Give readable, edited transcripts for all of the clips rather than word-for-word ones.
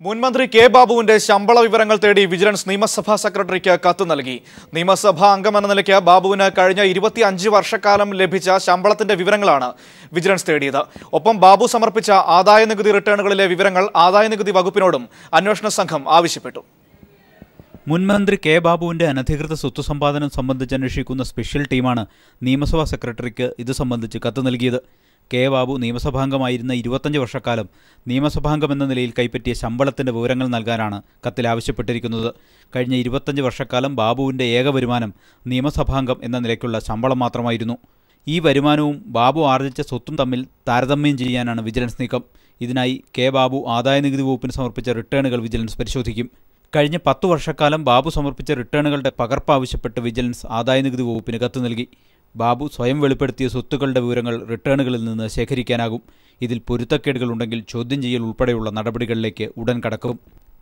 മുൻമന്ത്രി കെ ബാബുവിന്റെ ശമ്പള വിവരങ്ങൾ തേടി വിജിലൻസ് നിയമസഭാ സെക്രട്ടറിക്ക് കത്ത് നൽകി. നിയമസഭാ അംഗമെന്ന നിലയ്ക്ക് ബാബുവിന് കഴിഞ്ഞ 25 വർഷക്കാലം ലഭിച്ച ശമ്പളത്തിന്റെ വിവരങ്ങളാണ് വിജിലൻസ് തേടിയത്. ഒപ്പം ബാബു സമർപ്പിച്ച ആദായനികുതി റിട്ടേണുകളിലെ വിവരങ്ങൾ ആദായനികുതി വകുപ്പിനോടും അന്വേഷണ സംഘം ആവശ്യപ്പെട്ടു. മുൻമന്ത്രി കെ ബാബുവിന്റെ അനധികൃത സ്വത്ത് സമ്പാദനം സംബന്ധിച്ച് അന്വേഷിക്കുന്ന സ്പെഷ്യൽ ടീമാണ് നിയമസഭാ സെക്രട്ടറിക്ക് ഇത് സംബന്ധിച്ച് കത്ത് നൽകിയത്. കെ ബാബു നിയമസഭാംഗമായിരുന്ന 25 വർഷക്കാലം നിയമസഭാംഗമെന്ന നിലയിൽ കൈപ്പറ്റിയ ശമ്പളത്തിന്റെ വിവരങ്ങൾ നൽകാനാണ് കത്തിൽ ആവശ്യപ്പെട്ടിരിക്കുന്നത്. കഴിഞ്ഞ 25 വർഷക്കാലം ബാബുവിന്റെ ഏക വരുമാനം നിയമസഭാംഗം എന്ന നിലയ്ക്കുള്ള ശമ്പളം മാത്രമായിരുന്നു. ഈ വരുമാനവും ബാബു ആർജിച്ച സ്വത്തും തമ്മിൽ താരതമ്യം ചെയ്യാനാണ് വിജിലൻസ് നീക്കം. ഇതിനായി കെ ബാബു ആദായനികുതി വകുപ്പിന് സമർപ്പിച്ച റിട്ടേണുകൾ വിജിലൻസ് പരിശോധിക്കും. കഴിഞ്ഞ 10 വർഷക്കാലം ബാബു സമർപ്പിച്ച റിട്ടേണുകളുടെ പകർപ്പ് ആവശ്യപ്പെട്ട് വിജിലൻസ് ആദായനികുതി വകുപ്പിന് കത്ത് നൽകി. ബാബു സ്വയം വെളിപ്പെടുത്തിയ സ്വത്തുക്കളുടെ വിവരങ്ങൾ റിട്ടേണുകളിൽ നിന്ന് ശേഖരിക്കാനാകും. ഇതിൽ പൊരുത്തക്കേടുകളുണ്ടെങ്കിൽ ചോദ്യം ചെയ്യൽ ഉൾപ്പെടെയുള്ള നടപടികളിലേക്ക് ഉടൻ കടക്കും.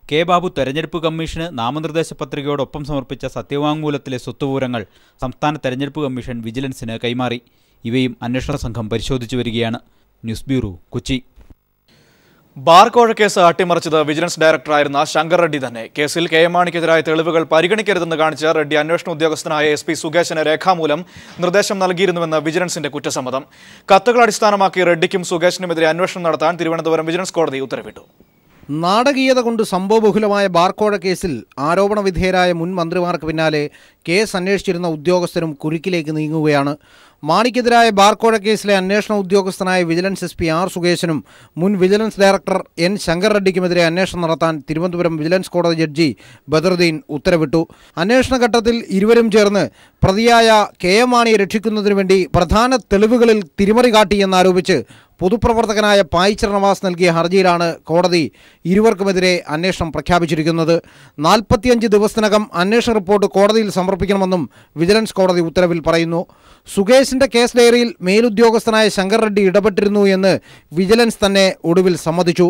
കെ ബാബു തെരഞ്ഞെടുപ്പ് കമ്മീഷന് നാമനിർദ്ദേശ പത്രികയോടൊപ്പം സമർപ്പിച്ച സത്യവാങ്മൂലത്തിലെ സ്വത്തുവിവരങ്ങൾ സംസ്ഥാന തെരഞ്ഞെടുപ്പ് കമ്മീഷൻ വിജിലൻസിന് കൈമാറി. ഇവയും അന്വേഷണ സംഘം പരിശോധിച്ചു വരികയാണ്. News bureau, Kochi. ബാർ കോഴ കേസ് അട്ടിമറിച്ചത് വിജിലൻസ് ഡയറക്ടറായിരുന്ന ശങ്കർ റെഡ്ഡി തന്നെ. കേസിൽ കെ എം മാണിക്കെതിരായ തെളിവുകൾ പരിഗണിക്കരുതെന്ന് കാണിച്ച് റെഡ്ഡി അന്വേഷണ ഉദ്യോഗസ്ഥനായ SP സുകേശന് രേഖാമൂലം നിർദ്ദേശം നൽകിയിരുന്നുവെന്ന് വിജിലൻസിന്റെ കുറ്റസമ്മതം. കത്തുകൾ അടിസ്ഥാനമാക്കി റെഡ്ഡിക്കും സുകേശനുമെതിരെ അന്വേഷണം നടത്താൻ തിരുവനന്തപുരം വിജിലൻസ് കോടതി ഉത്തരവിട്ടു. നാടകീയത കൊണ്ട് സംഭവബഹുലമായ ബാർക്കോഴ കേസിൽ ആരോപണ വിധേയരായ മുൻ മന്ത്രിമാർക്ക് പിന്നാലെ കേസ് അന്വേഷിച്ചിരുന്ന ഉദ്യോഗസ്ഥരും കുരുക്കിലേക്ക് നീങ്ങുകയാണ്. മാണിക്കെതിരായ ബാർക്കോഴ കേസിലെ അന്വേഷണ ഉദ്യോഗസ്ഥനായ വിജിലൻസ് SP R സുകേശനും മുൻ വിജിലൻസ് ഡയറക്ടർ N ശങ്കർ റെഡ്ഡിക്കുമെതിരെ അന്വേഷണം നടത്താൻ തിരുവനന്തപുരം വിജിലൻസ് കോടതി ജഡ്ജി ബദറുദ്ദീൻ ഉത്തരവിട്ടു. അന്വേഷണ ഘട്ടത്തിൽ ഇരുവരും ചേർന്ന് പ്രതിയായ KM മാണിയെ രക്ഷിക്കുന്നതിനു വേണ്ടി പ്രധാന തെളിവുകളിൽ തിരിമറി കാട്ടിയെന്നാരോപിച്ച് പൊതുപ്രവർത്തകനായ പായിച്ചർ നവാസ് നൽകിയ ഹർജിയിലാണ് കോടതി ഇരുവർക്കുമെതിരെ അന്വേഷണം പ്രഖ്യാപിച്ചിരിക്കുന്നത്. 45 ദിവസത്തിനകം അന്വേഷണ റിപ്പോർട്ട് കോടതിയിൽ സമർപ്പിക്കണമെന്നും വിജിലൻസ് കോടതി ഉത്തരവിൽ പറയുന്നു. സുകേശിന്റെ കേസ് ഡയറിയിൽ മേലുദ്യോഗസ്ഥനായ ശങ്കർ റെഡ്ഡി ഇടപെട്ടിരുന്നു എന്ന് വിജിലൻസ് തന്നെ ഒടുവിൽ സമ്മതിച്ചു.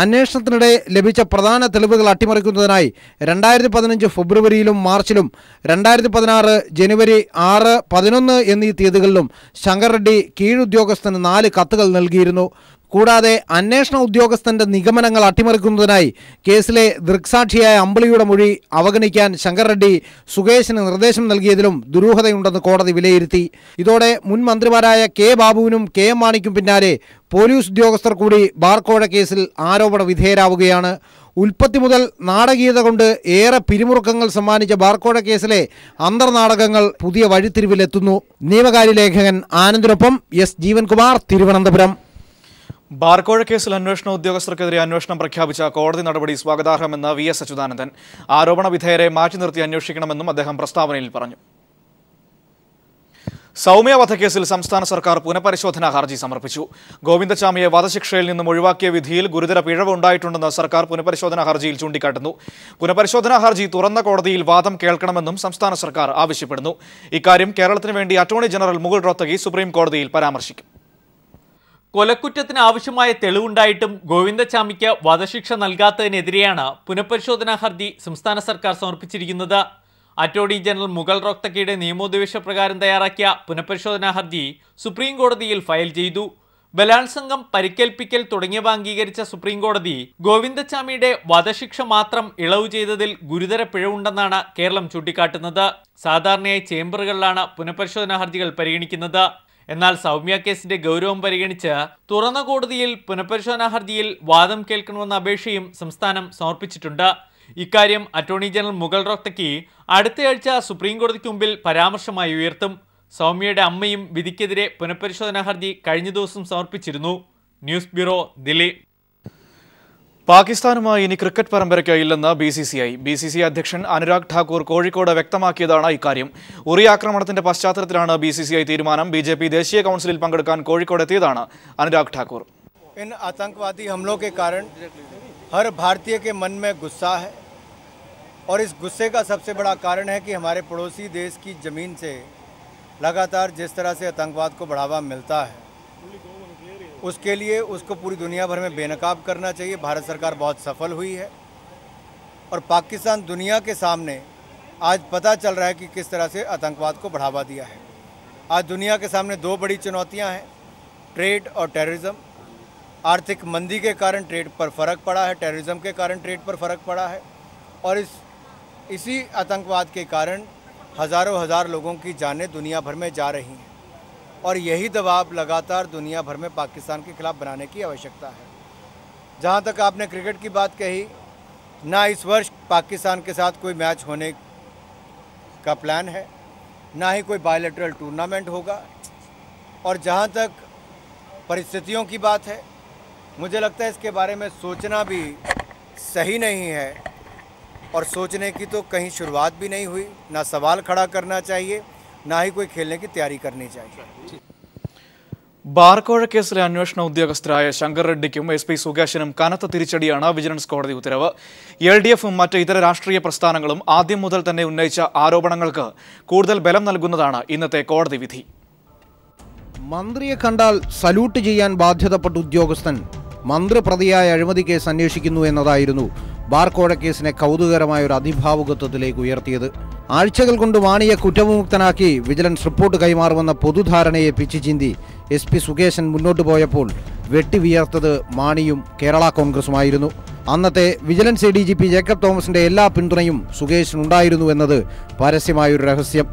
അന്വേഷണത്തിനിടെ ലഭിച്ച പ്രധാന തെളിവുകൾ അട്ടിമറിക്കുന്നതിനായി 2015 ഫെബ്രുവരിയിലും മാർച്ചിലും 2016 ജനുവരി 6, 11 എന്നീ തീയതികളിലും ശങ്കർ റെഡ്ഡി കീഴുദ്യോഗസ്ഥന് 4 കത്തുകൾ നൽകിയിരുന്നു. കൂടാതെ അന്വേഷണ ഉദ്യോഗസ്ഥന്റെ നിഗമനങ്ങൾ അട്ടിമറിക്കുന്നതിനായി കേസിലെ ദൃക്സാക്ഷിയായ അമ്പിളിയുടെ മൊഴി അവഗണിക്കാൻ ശങ്കർ റെഡ്ഡി സുകേശിന് നിർദ്ദേശം നൽകിയതിലും ദുരൂഹതയുണ്ടെന്ന് കോടതി വിലയിരുത്തി. ഇതോടെ മുൻ മന്ത്രിമാരായ കെ ബാബുവിനും KM മാണിക്കും പിന്നാലെ പോലീസ് ഉദ്യോഗസ്ഥർ കൂടി ബാർക്കോഴ കേസിൽ ആരോപണ വിധേയരാവുകയാണ്. ഉൽപ്പത്തി മുതൽ നാടകീയത കൊണ്ട് ഏറെ പിരിമുറുക്കങ്ങൾ സമ്മാനിച്ച ബാർക്കോഴ കേസിലെ അന്തർനാടകങ്ങൾ പുതിയ വഴിത്തിരിവിലെത്തുന്നു. നിയമകാര്യ ലേഖകൻ ആനന്ദിനൊപ്പം S ജീവൻകുമാർ, തിരുവനന്തപുരം. ബാർക്കോഴ കേസിൽ അന്വേഷണ ഉദ്യോഗസ്ഥർക്കെതിരെ അന്വേഷണം പ്രഖ്യാപിച്ച കോടതി നടപടി സ്വാഗതാർഹമെന്ന് VS അച്യുതാനന്ദൻ. ആരോപണ വിധേയരെ മാറ്റി നിർത്തി അന്വേഷിക്കണമെന്നും അദ്ദേഹം പ്രസ്താവനയിൽ പറഞ്ഞു. സൗമ്യ വധക്കേസിൽ സംസ്ഥാന സർക്കാർ പുനഃപരിശോധനാ ഹർജി സമർപ്പിച്ചു. ഗോവിന്ദചാമിയെ വധശിക്ഷയിൽ നിന്നും ഒഴിവാക്കിയ വിധിയിൽ ഗുരുതര പിഴവ് ഉണ്ടായിട്ടുണ്ടെന്ന് സർക്കാർ പുനഃപരിശോധനാ ഹർജിയിൽ ചൂണ്ടിക്കാട്ടുന്നു. പുനഃപരിശോധനാ ഹർജി തുറന്ന കോടതിയിൽ വാദം കേൾക്കണമെന്നും സംസ്ഥാന സർക്കാർ ആവശ്യപ്പെടുന്നു. ഇക്കാര്യം കേരളത്തിന് വേണ്ടി attorney general Mukul Rohatgi supreme കോടതിയിൽ പരാമർശിക്കും. കൊലക്കുറ്റത്തിന് ആവശ്യമായ തെളിവുണ്ടായിട്ടും ഗോവിന്ദചാമിക്ക് വധശിക്ഷ നൽകാത്തതിനെതിരെയാണ് പുനഃപരിശോധനാ ഹർജി സംസ്ഥാന സർക്കാർ സമർപ്പിച്ചിരിക്കുന്നത്. അറ്റോർണി ജനറൽ മുകുൾ റോത്തഗിയുടെ നിയമോപദേശ പ്രകാരം തയ്യാറാക്കിയ പുനഃപരിശോധനാ ഹർജി സുപ്രീം കോടതിയിൽ ഫയൽ ചെയ്തു. ബലാത്സംഗം, പരിക്കേൽപ്പിക്കൽ തുടങ്ങിയവ അംഗീകരിച്ച സുപ്രീം കോടതി ഗോവിന്ദചാമിയുടെ വധശിക്ഷ മാത്രം ഇളവ് ചെയ്തതിൽ ഗുരുതര പിഴവുണ്ടെന്നാണ് കേരളം ചൂണ്ടിക്കാട്ടുന്നത്. സാധാരണയായി ചേംബറുകളിലാണ് പുനഃപരിശോധനാ ഹർജികൾ പരിഗണിക്കുന്നത്. എന്നാൽ സൗമ്യ കേസിന്റെ ഗൗരവം പരിഗണിച്ച് തുറന്ന കോടതിയിൽ പുനഃപരിശോധനാ ഹർജിയിൽ വാദം കേൾക്കണമെന്ന അപേക്ഷയും സംസ്ഥാനം സമർപ്പിച്ചിട്ടുണ്ട്. ഇക്കാര്യം അറ്റോർണി ജനറൽ മുകുൾ റോത്തഗി അടുത്തയാഴ്ച സുപ്രീം കോടതിക്ക് മുമ്പിൽ പരാമർശമായി ഉയർത്തും. സൗമ്യയുടെ അമ്മയും വിധിക്കെതിരെ പുനഃപരിശോധനാ ഹർജി കഴിഞ്ഞ ദിവസം സമർപ്പിച്ചിരുന്നു. News bureau, Delhi. പാകിസ്ഥാനുമായി ഇനി ക്രിക്കറ്റ് പരമ്പരയ്ക്ക് ഇല്ലെന്ന് BCCI അധ്യക്ഷൻ അനുരാഗ് ഠാക്കൂർ കോഴിക്കോട് വ്യക്തമാക്കിയതാണ് ഇക്കാര്യം. ഉറി ആക്രമണത്തിന്റെ പശ്ചാത്തലത്തിലാണ് BCCI തീരുമാനം. BJP ദേശീയ കൗൺസിലിൽ പങ്കെടുക്കാൻ കോഴിക്കോട് എത്തിയതാണ് അനുരാഗ് ഠാക്കൂർ. इन आतंकवादी हमलों के कारण हर भारतीय के मन में गुस्सा है और इस गुस्से का सबसे बड़ा कारण है कि हमारे पड़ोसी देश की ज़मीन से लगातार जिस तरह से आतंकवाद को बढ़ावा मिलता है, उसके लिए उसको पूरी दुनिया भर में बेनकाब करना चाहिए. भारत सरकार बहुत सफल हुई है और पाकिस्तान दुनिया के सामने आज पता चल रहा है कि किस तरह से आतंकवाद को बढ़ावा दिया है. आज दुनिया के सामने 2 बड़ी चुनौतियां हैं, ट्रेड और टेररिज्म. आर्थिक मंदी के कारण ट्रेड पर फ़र्क पड़ा है, टेररिज्म के कारण ट्रेड पर फ़र्क पड़ा है और इसी आतंकवाद के कारण हज़ारों हज़ार लोगों की जानें दुनिया भर में जा रही हैं और यही दबाव लगातार दुनिया भर में पाकिस्तान के खिलाफ बनाने की आवश्यकता है। जहाँ तक आपने क्रिकेट की बात कही, ना इस वर्ष पाकिस्तान के साथ कोई मैच होने का प्लान है, ना ही कोई बायलैटरल टूर्नामेंट होगा और जहाँ तक परिस्थितियों की बात है, मुझे लगता है इसके बारे में सोचना भी सही नहीं है और सोचने की तो कहीं शुरुआत भी नहीं हुई। ना सवाल खड़ा करना चाहिए, ना ही कोई खेलने की तैयारी करनी चाहिए। ബാർക്കോഴ കേസിലെ അന്വേഷണ ഉദ്യോഗസ്ഥരായ ശങ്കർ റെഡ്ഡിക്കും SP സുകേശനും കനത്ത തിരിച്ചടിയാണ് വിജിലൻസ് കോടതി ഉത്തരവ്. LDFും മറ്റ് ഇതര രാഷ്ട്രീയ പ്രസ്ഥാനങ്ങളും ആദ്യം മുതൽ തന്നെ ഉന്നയിച്ച ആരോപണങ്ങൾക്ക് കൂടുതൽ ബലം നൽകുന്നതാണ് ഇന്നത്തെ കോടതി വിധി. മന്ത്രിയെ കണ്ടാൽ സല്യൂട്ട് ചെയ്യാൻ ബാധ്യതപ്പെട്ട ഉദ്യോഗസ്ഥൻ മന്ത്രിപ്രതിയായ അഴിമതി കേസ് അന്വേഷിക്കുന്നു എന്നതായിരുന്നു ബാർക്കോഴ കേസിനെ കൗതുകകരമായ ഒരു അതിഭാവുകത്വത്തിലേക്ക് ഉയർത്തിയത്. ആഴ്ചകൾ കൊണ്ട് മാണിയെ കുറ്റവിമുക്തനാക്കി വിജിലൻസ് റിപ്പോർട്ട് കൈമാറുമെന്ന പൊതുധാരണയെ പിച്ചുചീന്തി SP സുകേശൻ മുന്നോട്ട് പോയപ്പോൾ വെട്ടിവിയർത്തത് മാണിയും കേരള കോൺഗ്രസുമായിരുന്നു. അന്നത്തെ വിജിലൻസ് ADGP ജേക്കബ് തോമസിന്റെ എല്ലാ പിന്തുണയും സുകേശനുണ്ടായിരുന്നു എന്നത് പരസ്യമായൊരു രഹസ്യം.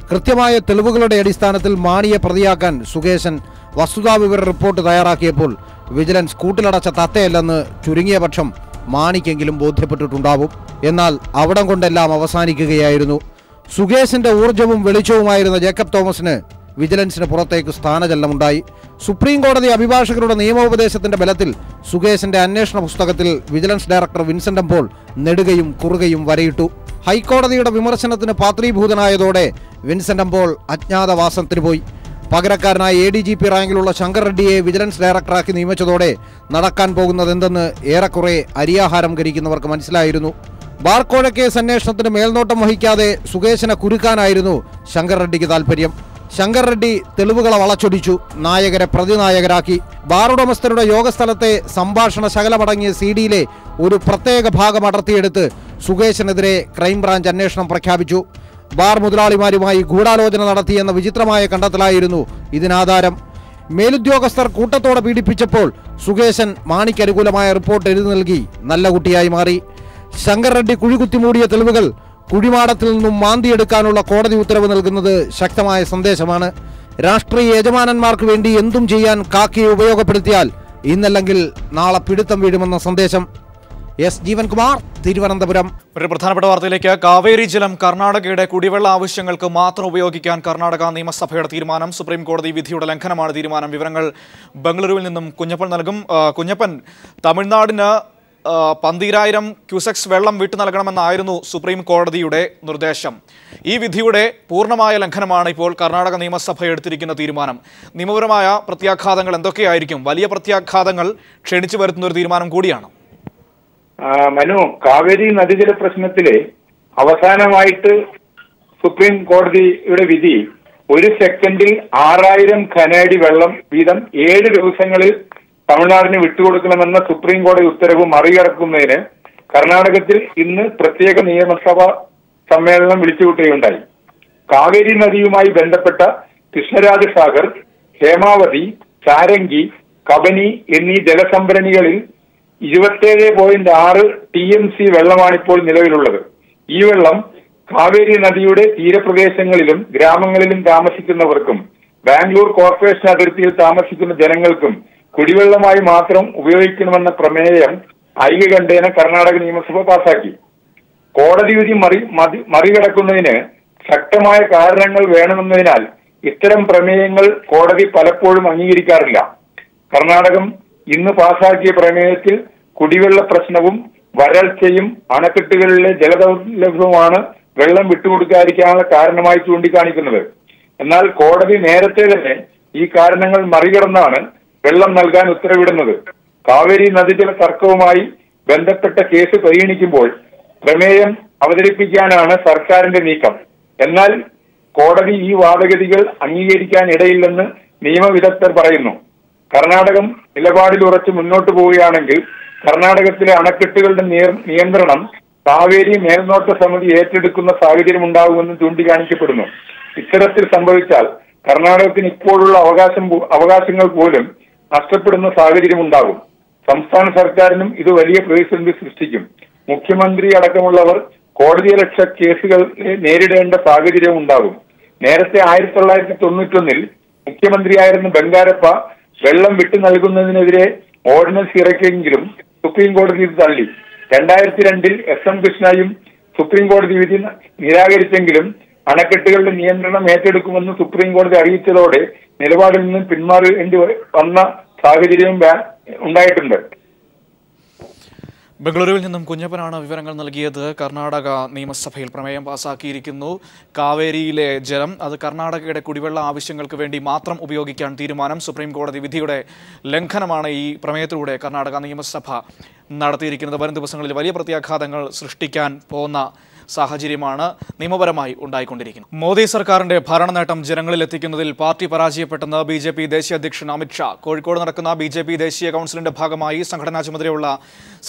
കൃത്യമായ തെളിവുകളുടെ അടിസ്ഥാനത്തിൽ മാണിയെ പ്രതിയാക്കാൻ സുകേശൻ വസ്തുതാവിവര റിപ്പോർട്ട് തയ്യാറാക്കിയപ്പോൾ വിജിലൻസ് കൂട്ടിലടച്ച തത്തയല്ലെന്ന് ചുരുങ്ങിയ പക്ഷം മാണിക്കെങ്കിലും ബോധ്യപ്പെട്ടിട്ടുണ്ടാവും. എന്നാൽ അവിടം കൊണ്ടെല്ലാം അവസാനിക്കുകയായിരുന്നു. സുകേശന്റെ ഊർജ്ജവും വെളിച്ചവുമായിരുന്ന ജേക്കബ് തോമസിന് വിജിലൻസിന് പുറത്തേക്ക് സ്ഥാനചലനമുണ്ടായി. സുപ്രീം കോടതി അഭിഭാഷകരുടെ നിയമോപദേശത്തിന്റെ ബലത്തിൽ സുകേശന്റെ അന്വേഷണ പുസ്തകത്തിൽ വിജിലൻസ് ഡയറക്ടർ വിൻസെന്റ് പോൾ നെടുകയും കുറുകയും വരയിട്ടു. ഹൈക്കോടതിയുടെ വിമർശനത്തിന് പാത്രീഭൂതനായതോടെ വിൻസെന്റ് പോൾ അജ്ഞാതവാസത്തിന് പോയി. പകരക്കാരനായ ADGP റാങ്കിലുള്ള ശങ്കർ റെഡ്ഡിയെ വിജിലൻസ് ഡയറക്ടറാക്കി നിയമിച്ചതോടെ നടക്കാൻ പോകുന്നതെന്തെന്ന് ഏറെക്കുറെ അരിയാഹാരം കരിക്കുന്നവർക്ക് മനസ്സിലായിരുന്നു. ബാർക്കോഴ കേസ് അന്വേഷണത്തിന് മേൽനോട്ടം വഹിക്കാതെ സുകേശനെ കുരുക്കാനായിരുന്നു ശങ്കർ റെഡ്ഡിക്ക് താൽപര്യം. ശങ്കർ റെഡ്ഡി തെളിവുകളെ വളച്ചൊടിച്ചു, നായകരെ പ്രതിനായകരാക്കി. ബാർ ഉടമസ്ഥരുടെ യോഗസ്ഥലത്തെ സംഭാഷണ ശകലമടങ്ങിയ CD-യിലെ ഒരു പ്രത്യേക ഭാഗം അടർത്തിയെടുത്ത് സുകേശനെതിരെ ക്രൈംബ്രാഞ്ച് അന്വേഷണം പ്രഖ്യാപിച്ചു. ബാർ മുതലാളിമാരുമായി ഗൂഢാലോചന നടത്തിയെന്ന വിചിത്രമായ കണ്ടെത്തലായിരുന്നു ഇതിനാധാരം. മേലുദ്യോഗസ്ഥർ കൂട്ടത്തോടെ പീഡിപ്പിച്ചപ്പോൾ സുകേശൻ മാണിക്ക് അനുകൂലമായ റിപ്പോർട്ട് എഴുതി നൽകി നല്ല കുട്ടിയായി മാറി. ശങ്കർ റെഡ്ഡി കുഴികുത്തി മൂടിയ തെളിവുകൾ കുഴിമാടത്തിൽ നിന്നും മാന്തിയെടുക്കാനുള്ള കോടതി ഉത്തരവ് നൽകുന്നത് ശക്തമായ സന്ദേശമാണ്. രാഷ്ട്രീയ യജമാനന്മാർക്ക് വേണ്ടി എന്തും ചെയ്യാൻ കാക്കയെ ഉപയോഗപ്പെടുത്തിയാൽ ഇന്നല്ലെങ്കിൽ നാളെ പിടുത്തം വീഴുമെന്ന സന്ദേശം. S. ജീവൻകുമാർ, തിരുവനന്തപുരം. ഒരു പ്രധാനപ്പെട്ട വാർത്തയിലേക്ക്. കാവേരി ജലം കർണാടകയുടെ കുടിവെള്ള ആവശ്യങ്ങൾക്ക് മാത്രം ഉപയോഗിക്കാൻ കർണാടക നിയമസഭയുടെ തീരുമാനം. സുപ്രീം കോടതി വിധിയുടെ ലംഘനമാണ് തീരുമാനം. വിവരങ്ങൾ ബംഗളൂരുവിൽ നിന്നും കുഞ്ഞപ്പൻ നൽകും. കുഞ്ഞപ്പൻ, തമിഴ്നാടിന് 12,000 ക്യൂസെക്സ് വെള്ളം വിട്ടു നൽകണമെന്നായിരുന്നു സുപ്രീം കോടതിയുടെ നിർദ്ദേശം. ഈ വിധിയുടെ പൂർണ്ണമായ ലംഘനമാണ് ഇപ്പോൾ കർണാടക നിയമസഭ എടുത്തിരിക്കുന്ന തീരുമാനം. നിയമപരമായ പ്രത്യാഘാതങ്ങൾ എന്തൊക്കെയായിരിക്കും? വലിയ പ്രത്യാഘാതങ്ങൾ ക്ഷണിച്ചു വരുത്തുന്ന ഒരു തീരുമാനം കൂടിയാണ്. മനു, കാവേരി നദീജല പ്രശ്നത്തില് അവസാനമായിട്ട് സുപ്രീം കോടതിയുടെ വിധി 1 സെക്കൻഡിൽ 6,000 ഘനഅടി വെള്ളം വീതം 7 ദിവസങ്ങളിൽ തമിഴ്നാടിന് വിട്ടുകൊടുക്കണമെന്ന സുപ്രീം കോടതി ഉത്തരവ് മറികടക്കുന്നതിന് കർണാടകത്തിൽ ഇന്ന് പ്രത്യേക നിയമസഭാ സമ്മേളനം വിളിച്ചുകൂട്ടുകയുണ്ടായി. കാവേരി നദിയുമായി ബന്ധപ്പെട്ട കൃഷ്ണരാജസാഗർ, ഹേമാവതി, ചാരംഗി, കബനി എന്നീ ജലസംഭരണികളിൽ 27.6 TMC വെള്ളമാണിപ്പോൾ നിലവിലുള്ളത്. ഈ വെള്ളം കാവേരി നദിയുടെ തീരപ്രദേശങ്ങളിലും ഗ്രാമങ്ങളിലും താമസിക്കുന്നവർക്കും ബാംഗ്ലൂർ കോർപ്പറേഷൻ അതിർത്തിയിൽ താമസിക്കുന്ന ജനങ്ങൾക്കും കുടിവെള്ളമായി മാത്രം ഉപയോഗിക്കണമെന്ന പ്രമേയം ഐക്യകണ്ഠേന കർണാടക നിയമസഭ പാസാക്കി. കോടതി വിധി മറികടക്കുന്നതിന് ശക്തമായ കാരണങ്ങൾ വേണമെന്നതിനാൽ ഇത്തരം പ്രമേയങ്ങൾ കോടതി പലപ്പോഴും അംഗീകരിക്കാറില്ല. കർണാടകം ഇന്ന് പാസാക്കിയ പ്രമേയത്തിൽ കുടിവെള്ള പ്രശ്നവും വരൾച്ചയും അണക്കെട്ടുകളിലെ ജലദൗർലഭ്യവുമാണ് വെള്ളം വിട്ടുകൊടുക്കാതിരിക്കാനുള്ള കാരണമായി ചൂണ്ടിക്കാണിക്കുന്നത്. എന്നാൽ കോടതി നേരത്തെ തന്നെ ഈ കാരണങ്ങൾ മറികടന്നാണ് വെള്ളം നൽകാൻ ഉത്തരവിടുന്നത്. കാവേരി നദീജല തർക്കവുമായി ബന്ധപ്പെട്ട കേസ് പരിഗണിക്കുമ്പോൾ പ്രമേയം അവതരിപ്പിക്കാനാണ് സർക്കാരിന്റെ നീക്കം. എന്നാൽ കോടതി ഈ വാദഗതികൾ അംഗീകരിക്കാൻ ഇടയില്ലെന്ന് നിയമവിദഗ്ധർ പറയുന്നു. കർണാടകം നിലപാടിൽ ഉറച്ച് മുന്നോട്ട് പോവുകയാണെങ്കിൽ കർണാടകത്തിലെ അണക്കെട്ടുകളുടെ നിയന്ത്രണം കാവേരി മേൽനോട്ട സമിതി ഏറ്റെടുക്കുന്ന സാഹചര്യം ഉണ്ടാകുമെന്ന് ചൂണ്ടിക്കാണിക്കപ്പെടുന്നു. ഇത്തരത്തിൽ സംഭവിച്ചാൽ കർണാടകത്തിന് ഇപ്പോഴുള്ള അവകാശങ്ങൾ പോലും നഷ്ടപ്പെടുന്ന സാഹചര്യം ഉണ്ടാകും. സംസ്ഥാന സർക്കാരിനും ഇത് വലിയ പ്രതിസന്ധി സൃഷ്ടിക്കും. മുഖ്യമന്ത്രി അടക്കമുള്ളവർ കോടതിയലക്ഷ്യ കേസുകൾ നേരിടേണ്ട സാഹചര്യം ഉണ്ടാകും. നേരത്തെ 1991 മുഖ്യമന്ത്രിയായിരുന്ന ബംഗാരപ്പ വെള്ളം വിട്ടു നൽകുന്നതിനെതിരെ ഓർഡിനൻസ് ഇറക്കിയെങ്കിലും സുപ്രീം കോടതി ഇത് തള്ളി. 2002 SM കൃഷ്ണയും സുപ്രീം കോടതി വിധി നിരാകരിച്ചെങ്കിലും അണക്കെട്ടുകളുടെ നിയന്ത്രണം ഏറ്റെടുക്കുമെന്ന് സുപ്രീം കോടതി അറിയിച്ചതോടെ നിലപാടിൽ നിന്ന് പിന്മാറേണ്ടി വന്ന സാഹചര്യവും ഉണ്ടായിട്ടുണ്ട്. ബംഗളൂരുവിൽ നിന്നും കുഞ്ഞപ്പനാണ് വിവരങ്ങൾ നൽകിയത്. കർണാടക നിയമസഭയിൽ പ്രമേയം പാസാക്കിയിരിക്കുന്നു. കാവേരിയിലെ ജലം അത് കർണാടകയുടെ കുടിവെള്ള ആവശ്യങ്ങൾക്ക് വേണ്ടി മാത്രം ഉപയോഗിക്കാൻ തീരുമാനം. സുപ്രീം കോടതി വിധിയുടെ ലംഘനമാണ് ഈ പ്രമേയത്തിലൂടെ കർണാടക നിയമസഭ നടത്തിയിരിക്കുന്നത്. വരും ദിവസങ്ങളിൽ വലിയ പ്രത്യാഘാതങ്ങൾ സൃഷ്ടിക്കാൻ പോകുന്ന സാഹചര്യമാണ് നിയമപരമായി ഉണ്ടായിക്കൊണ്ടിരിക്കുന്നത്. മോദി സർക്കാരിന്റെ ഭരണനേട്ടം ജനങ്ങളിൽ എത്തിക്കുന്നതിൽ പാർട്ടി പരാജയപ്പെട്ടെന്ന് BJP ദേശീയ അധ്യക്ഷൻ അമിത് ഷാ. കോഴിക്കോട് നടക്കുന്ന BJP ദേശീയ കൗൺസിലിന്റെ ഭാഗമായി സംഘടനാ ചുമതലയുള്ള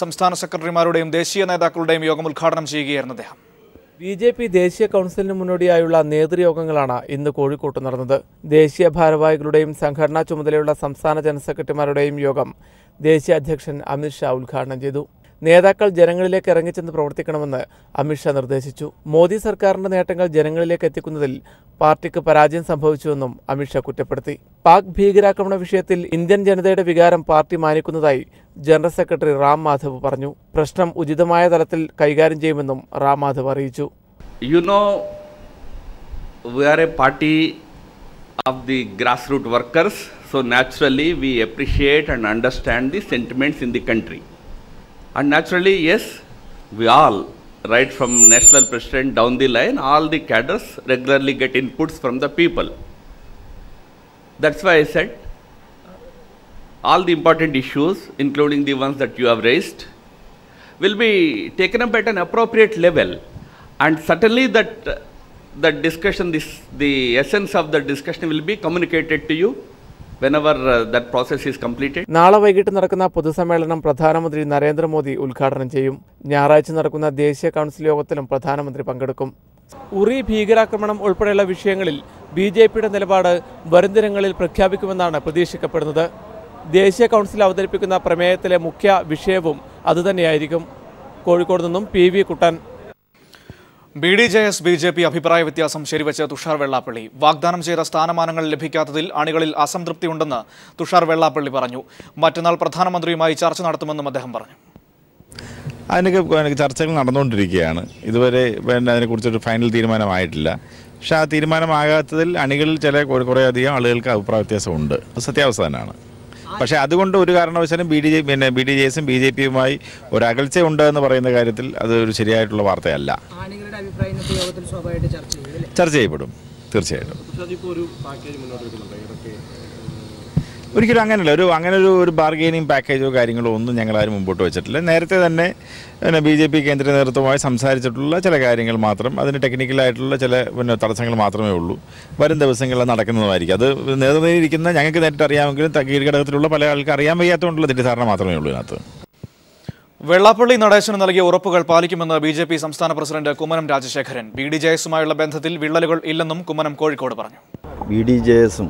സംസ്ഥാന സെക്രട്ടറിമാരുടെയും ദേശീയ നേതാക്കളുടെയും യോഗം ഉദ്ഘാടനം ചെയ്യുകയായിരുന്നു അദ്ദേഹം. BJP ദേശീയ കൗൺസിലിന് മുന്നോടിയായുള്ള നേതൃയോഗങ്ങളാണ് ഇന്ന് കോഴിക്കോട്ട് നടന്നത്. ദേശീയ ഭാരവാഹികളുടെയും സംഘടനാ ചുമതലയുള്ള സംസ്ഥാന ജനറൽ സെക്രട്ടറിമാരുടെയും യോഗം ദേശീയ അധ്യക്ഷൻ അമിത് ഷാ ഉദ്ഘാടനം ചെയ്തു. നേതാക്കൾ ജനങ്ങളിലേക്ക് ഇറങ്ങിച്ചെന്ന് പ്രവർത്തിക്കണമെന്ന് അമിത്ഷാ നിർദ്ദേശിച്ചു. മോദി സർക്കാരിന്റെ നേട്ടങ്ങൾ ജനങ്ങളിലേക്ക് എത്തിക്കുന്നതിൽ പാർട്ടിക്ക് പരാജയം സംഭവിച്ചുവെന്നും അമിത്ഷാ കുറ്റപ്പെടുത്തി. പാക് ഭീകരാക്രമണ വിഷയത്തിൽ ഇന്ത്യൻ ജനതയുടെ വികാരം പാർട്ടി മാനിക്കുന്നതായി ജനറൽ സെക്രട്ടറി റാം മാധവ് പറഞ്ഞു. പ്രശ്നം ഉചിതമായ തലത്തിൽ കൈകാര്യം ചെയ്യുമെന്നും റാം മാധവ് അറിയിച്ചു. We are a party of the grassroots workers, so naturally we appreciate and understand the sentiments in the country. And naturally, yes, we all, right from national president down the line, all the cadres regularly get inputs from the people. That's why I said all the important issues, including the ones that you have raised, will be taken up at an appropriate level. And certainly that discussion, the essence of the discussion will be communicated to you whenever that process is completed. നാളെ വൈകിട്ട് നടക്കുന്ന പൊതുസമ്മേളനം പ്രധാനമന്ത്രി നരേന്ദ്രമോദി ഉദ്ഘാടനം ചെയ്യും. ഞായറാഴ്ച നടക്കുന്ന ദേശീയ കൗൺസിൽ യോഗത്തിലും പ്രധാനമന്ത്രി പങ്കെടുക്കും. ഉറി ഭീകരാക്രമണം ഉൾപ്പെടെയുള്ള വിഷയങ്ങളിൽ BJPയുടെ നിലപാട് വരും ദിനങ്ങളിൽ പ്രഖ്യാപിക്കുമെന്നാണ് പ്രതീക്ഷിക്കപ്പെടുന്നത്. ദേശീയ കൗൺസിൽ അവതരിപ്പിക്കുന്ന പ്രമേയത്തിലെ മുഖ്യ വിഷയവും അതുതന്നെയായിരിക്കും. കോഴിക്കോട് നിന്നും PV കുട്ടൻ. BDJS BJP അഭിപ്രായ വ്യത്യാസം ശരിവെച്ച് തുഷാർ വെള്ളാപ്പള്ളി. വാഗ്ദാനം ചെയ്ത സ്ഥാനമാനങ്ങൾ ലഭിക്കാത്തതിൽ അണികളിൽ അസംതൃപ്തിയുണ്ടെന്ന് തുഷാർ വെള്ളാപ്പള്ളി പറഞ്ഞു. മറ്റന്നാൾ പ്രധാനമന്ത്രിയുമായി ചർച്ച നടത്തുമെന്നും അദ്ദേഹം പറഞ്ഞു. അതിനൊക്കെ ചർച്ചകൾ നടന്നുകൊണ്ടിരിക്കുകയാണ്. ഇതുവരെ അതിനെക്കുറിച്ചൊരു ഫൈനൽ തീരുമാനമായിട്ടില്ല. പക്ഷേ ആ തീരുമാനമാകാത്തതിൽ അണികളിൽ കുറേയധികം ആളുകൾക്ക് അഭിപ്രായ വ്യത്യാസമുണ്ട്. അത് സത്യാവസ്ഥ തന്നെയാണ്. പക്ഷേ അതുകൊണ്ട് ഒരു കാരണവശാലും BDJSും BJPയുമായി ഒരു അകൽച്ച ഉണ്ട് എന്ന് പറയുന്ന കാര്യത്തിൽ അത് ഒരു ശരിയായിട്ടുള്ള വാർത്തയല്ല. ചർച്ച ചെയ്യപ്പെടും തീർച്ചയായിട്ടും. ഒരിക്കലും അങ്ങനെയല്ല. ഒരു ബാർഗെയിനിങ് പാക്കേജോ കാര്യങ്ങളോ ഒന്നും ഞങ്ങളാരും മുമ്പോട്ട് വെച്ചിട്ടില്ല. നേരത്തെ തന്നെ BJP കേന്ദ്ര നേതൃത്വവുമായി സംസാരിച്ചിട്ടുള്ള ചില കാര്യങ്ങൾ മാത്രം, അതിന് ടെക്നിക്കലായിട്ടുള്ള ചില തടസ്സങ്ങൾ മാത്രമേ ഉള്ളൂ. വരും ദിവസങ്ങളിൽ നടക്കുന്നതുമായിരിക്കും. അത് നേതൃത്വത്തിലിരിക്കുന്ന ഞങ്ങൾക്ക് നേരിട്ട് അറിയാമെങ്കിലും കീഴ്ഘടകത്തിലുള്ള പല ആൾക്ക് അറിയാൻ വയ്യാത്തതുകൊണ്ടുള്ള തെറ്റിദ്ധാരണ മാത്രമേ ഉള്ളൂ ഇതിനകത്ത്. വെള്ളാപ്പള്ളി നടേശന് നൽകിയ ഉറപ്പുകൾ പാലിക്കുമെന്ന് BJP സംസ്ഥാന പ്രസിഡന്റ് കുമ്മനം രാജശേഖരൻ. BDJSുമായുള്ള ബന്ധത്തിൽ വിള്ളലുകൾ ഇല്ലെന്നും കുമ്മനം കോഴിക്കോട് പറഞ്ഞു. BDJSും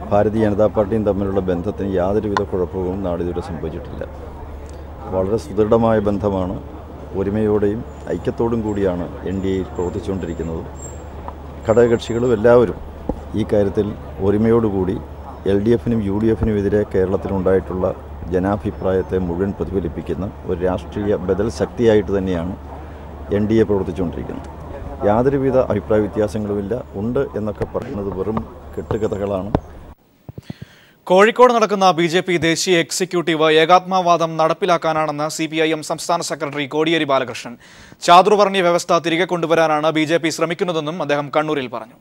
ഭാരതീയ ജനതാ പാർട്ടിയും തമ്മിലുള്ള ബന്ധത്തിന് യാതൊരുവിധ കുഴപ്പവും നാളിതുവരെ സംഭവിച്ചിട്ടില്ല. വളരെ സുദൃഢമായ ബന്ധമാണ്. ഒരുമയോടെയും ഐക്യത്തോടും കൂടിയാണ് NDAയിൽ പ്രവർത്തിച്ചുകൊണ്ടിരിക്കുന്നത്. ഘടകകക്ഷികളും എല്ലാവരും ഈ കാര്യത്തിൽ ഒരുമയോടുകൂടി LDFനും UDFനും എതിരെ കേരളത്തിലുണ്ടായിട്ടുള്ള ജനാഭിപ്രായത്തെ മുഴുവൻ പ്രതിഫലിപ്പിക്കുന്ന ഒരു രാഷ്ട്രീയ ബദൽ ശക്തിയായിട്ട് തന്നെയാണ് NDA പ്രവർത്തിച്ചുകൊണ്ടിരിക്കുന്നത്. യാതൊരുവിധ അഭിപ്രായ വ്യത്യാസങ്ങളുമില്ല. ഉണ്ട് എന്നൊക്കെ പറയുന്നത് വെറും കെട്ടുകഥകളാണ്. കോഴിക്കോട് നടക്കുന്ന BJP ദേശീയ എക്സിക്യൂട്ടീവ് ഏകാത്മവാദം നടപ്പിലാക്കാനാണെന്ന് CPIM സംസ്ഥാന സെക്രട്ടറി കോടിയേരി ബാലകൃഷ്ണൻ. ചാതുർവർണ്ണയ വ്യവസ്ഥ തിരികെ കൊണ്ടുവരാനാണ് BJP ശ്രമിക്കുന്നതെന്നും അദ്ദേഹം കണ്ണൂരിൽ പറഞ്ഞു.